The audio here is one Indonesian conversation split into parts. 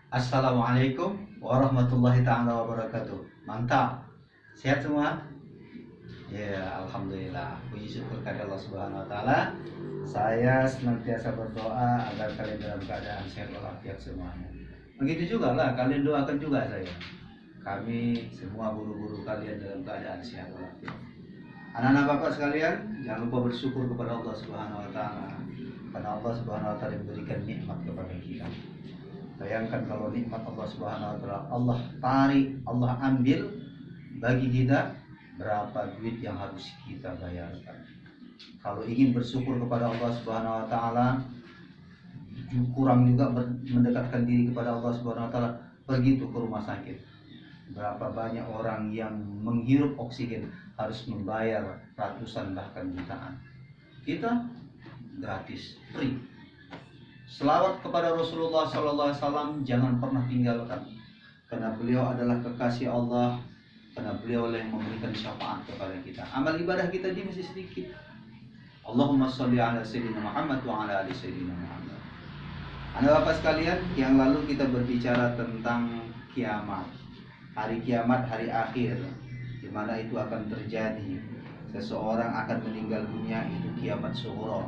Assalamualaikum warahmatullahi ta'ala wabarakatuh. Mantap. Sehat semua? Ya, alhamdulillah. Puji syukur kepada Allah Subhanahu wa taala. Saya senantiasa berdoa agar kalian dalam keadaan sehat walafiat semuanya. Begitu juga lah, kalian doakan juga saya. Kami semua guru-guru kalian dalam keadaan sehat walafiat. Anak-anak Bapak sekalian, jangan lupa bersyukur kepada Allah Subhanahu wa taala. Karena Allah Subhanahu wa taala memberikan nikmat kepada kita. Bayangkan kalau nikmat Allah Subhanahu wa taala Allah tarik, Allah ambil, bagi kita berapa duit yang harus kita bayarkan. Kalau ingin bersyukur kepada Allah Subhanahu wa taala, kurang juga mendekatkan diri kepada Allah Subhanahu wa taala, pergi tuh ke rumah sakit. Berapa banyak orang yang menghirup oksigen harus membayar ratusan bahkan jutaan. Kita gratis, free. Selawat kepada Rasulullah SAW jangan pernah tinggalkan, karena beliau adalah kekasih Allah, karena beliau yang memberikan syafaat kepada kita. Amal ibadah kita ini masih sedikit. Allahumma sholli ala sayyidina Muhammad wa ala ali sayyidina Muhammad. Anak Bapak sekalian, yang lalu kita berbicara tentang kiamat, hari kiamat, hari akhir, di mana itu akan terjadi. Seseorang akan meninggal dunia, itu kiamat sughra.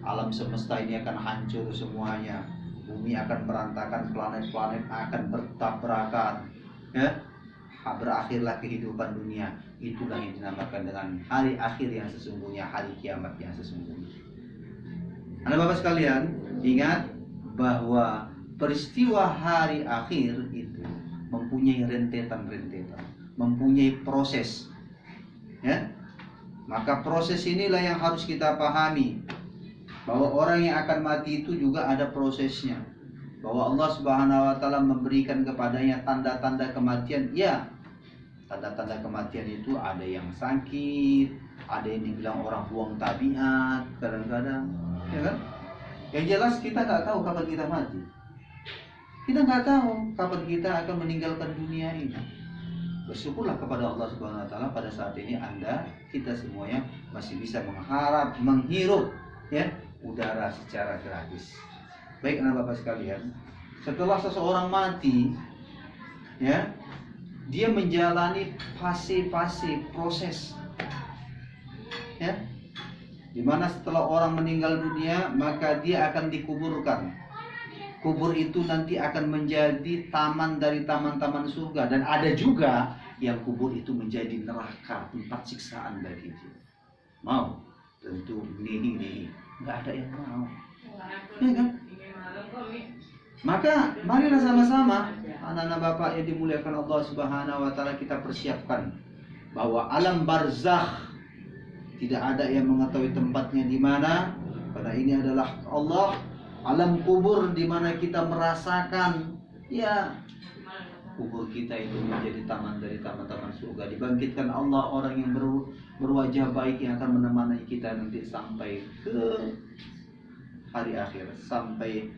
Alam semesta ini akan hancur semuanya. Bumi akan berantakan, planet-planet akan bertabrakan. Ya? Berakhirlah kehidupan dunia. Itulah yang dinamakan dengan hari akhir yang sesungguhnya, hari kiamat yang sesungguhnya. Anak Bapak sekalian, ingat bahwa peristiwa hari akhir itu mempunyai rentetan-rentetan, mempunyai proses. Ya? Maka proses inilah yang harus kita pahami, bahwa orang yang akan mati itu juga ada prosesnya, bahwa Allah Subhanahu wa taala memberikan kepadanya tanda-tanda kematian. Ya, tanda-tanda kematian itu ada yang sakit, ada yang dibilang orang buang tabiat kadang-kadang, ya kan? Yang jelas kita nggak tahu kapan kita mati. Kita nggak tahu kapan kita akan meninggalkan dunia ini. Bersyukurlah kepada Allah Subhanahu wa taala pada saat ini kita semuanya masih bisa menghirup, ya, udara secara gratis. Baik anak Bapak sekalian, setelah seseorang mati, ya, dia menjalani fase-fase proses, ya, dimana setelah orang meninggal dunia maka dia akan dikuburkan. Kubur itu nanti akan menjadi taman dari taman-taman surga, dan ada juga yang kubur itu menjadi neraka, tempat siksaan bagi dia. Mau? Tentu nih. Nggak ada yang mau, ya kan? Maka marilah sama-sama anak-anak Bapak yang dimuliakan Allah Subhanahu wa taala, kita persiapkan bahwa alam barzakh tidak ada yang mengetahui tempatnya di mana, karena ini adalah Allah. Alam kubur di mana kita merasakan, ya, kubur kita itu menjadi taman dari taman-taman surga. Dibangkitkan Allah orang yang berwajah baik yang akan menemani kita nanti sampai ke hari akhir, sampai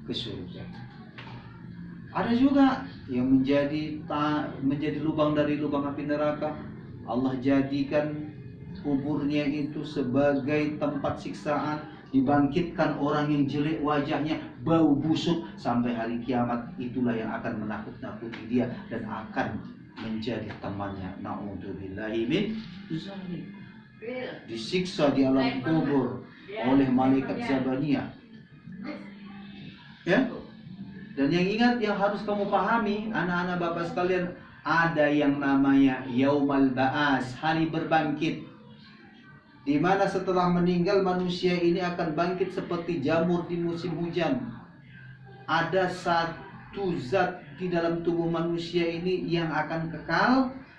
ke surga. Ada juga yang menjadi lubang dari lubang api neraka. Allah jadikan kuburnya itu sebagai tempat siksaan. Dibangkitkan orang yang jelek wajahnya, bau busuk, sampai hari kiamat. Itulah yang akan menakut-nakuti dia dan akan menjadi temannya. Na'udzubillahi min dzalik. Disiksa di alam kubur oleh malaikat Zabaniyah. Ya? Dan yang ingat, yang harus kamu pahami anak-anak Bapak sekalian, ada yang namanya Yaumal Ba'as, hari berbangkit, di mana setelah meninggal manusia ini akan bangkit seperti jamur di musim hujan. Ada satu zat di dalam tubuh manusia ini yang akan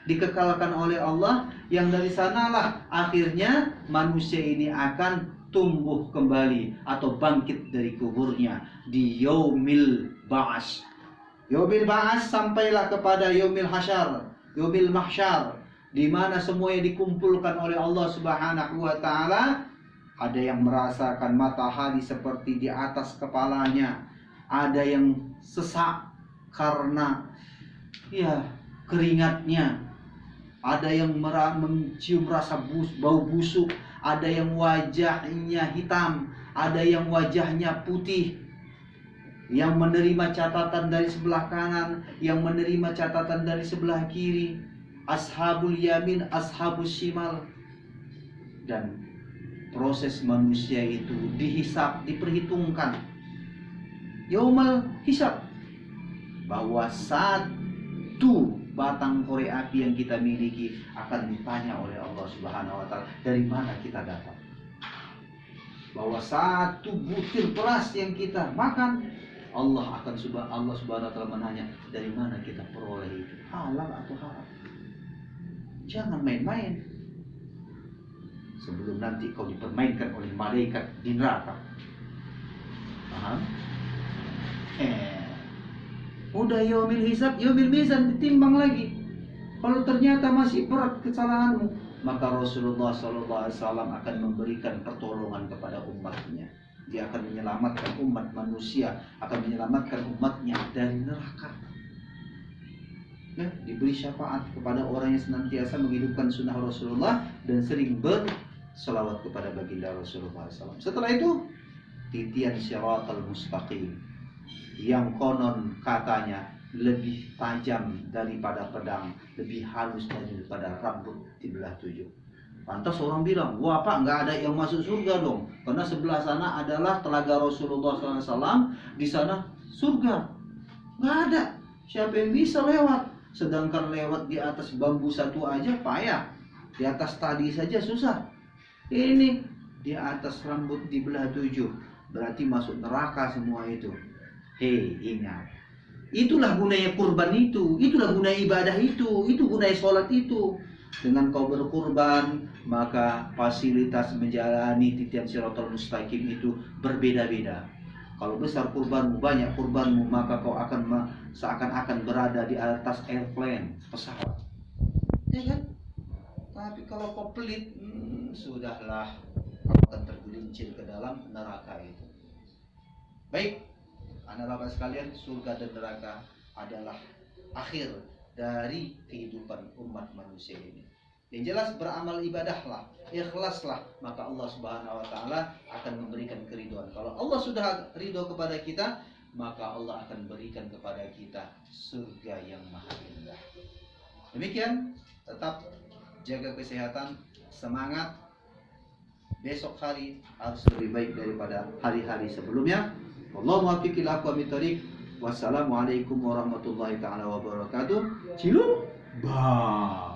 dikekalkan oleh Allah, yang dari sanalah akhirnya manusia ini akan tumbuh kembali atau bangkit dari kuburnya di Yaumil Ba'as. Yaumil Ba'as sampailah kepada Yaumil Hasyar, Yaumil Mahsyar, di mana semuanya dikumpulkan oleh Allah Subhanahu wa taala. Ada yang merasakan matahari seperti di atas kepalanya, ada yang sesak karena, ya, keringatnya, ada yang mencium rasa bau busuk, ada yang wajahnya hitam, ada yang wajahnya putih. yang menerima catatan dari sebelah kanan, yang menerima catatan dari sebelah kiri, ashabul yamin, ashabus shimal. Dan proses manusia itu dihisab, diperhitungkan. Yaumul hisab, bahwa satu batang korek api yang kita miliki akan ditanya oleh Allah Subhanahu wa taala, dari mana kita dapat. Bahwa satu butir beras yang kita makan, Allah Subhanahu wa taala menanya, dari mana kita peroleh itu, halal atau haram. Jangan main-main, sebelum nanti kau dipermainkan oleh malaikat di neraka. Paham? Udah yaumil hisab, yaumil mizan, ditimbang lagi. Kalau ternyata masih berat kesalahanmu, maka Rasulullah SAW akan memberikan pertolongan kepada umatnya. Dia akan menyelamatkan umat manusia, akan menyelamatkan umatnya dari neraka. Ya, diberi syafaat kepada orang yang senantiasa menghidupkan sunnah Rasulullah dan sering berselawat kepada baginda Rasulullah SAW. Setelah itu, titian syiratal mustaqim, yang konon katanya lebih tajam daripada pedang, lebih halus daripada rambut dibelah 7. Pantas orang bilang, wah Pak, nggak ada yang masuk surga dong, karena sebelah sana adalah telaga Rasulullah SAW, di sana surga. Nggak ada, siapa yang bisa lewat? Sedangkan lewat di atas bambu satu aja payah, di atas tadi saja susah. Ini di atas rambut dibelah 7, berarti masuk neraka semua itu. Hei, ingat, itulah gunanya kurban itu, itulah gunanya ibadah itu gunanya sholat itu. Dengan kau berkurban, maka fasilitas menjalani titian siratal mustaqim itu berbeda-beda. Kalau besar kurbanmu, banyak kurbanmu, maka kau akan seakan-akan berada di atas airplane, pesawat. Ya kan? Tapi kalau kau pelit, sudahlah, kau akan tergelincir ke dalam neraka itu. Baik, anak-anak sekalian, surga dan neraka adalah akhir dari kehidupan umat manusia ini. Yang jelas, beramal ibadahlah, ikhlaslah, maka Allah Subhanahu wa taala akan memberikan keridhaan. Kalau Allah sudah ridho kepada kita, maka Allah akan berikan kepada kita surga yang maha indah. Demikian, tetap jaga kesehatan, semangat. Besok hari harus lebih baik daripada hari-hari sebelumnya. Wallahu muwaffiq ila aqwamit thoriq. Wassalamualaikum warahmatullahi taala wabarakatuh. Cilun. Bye.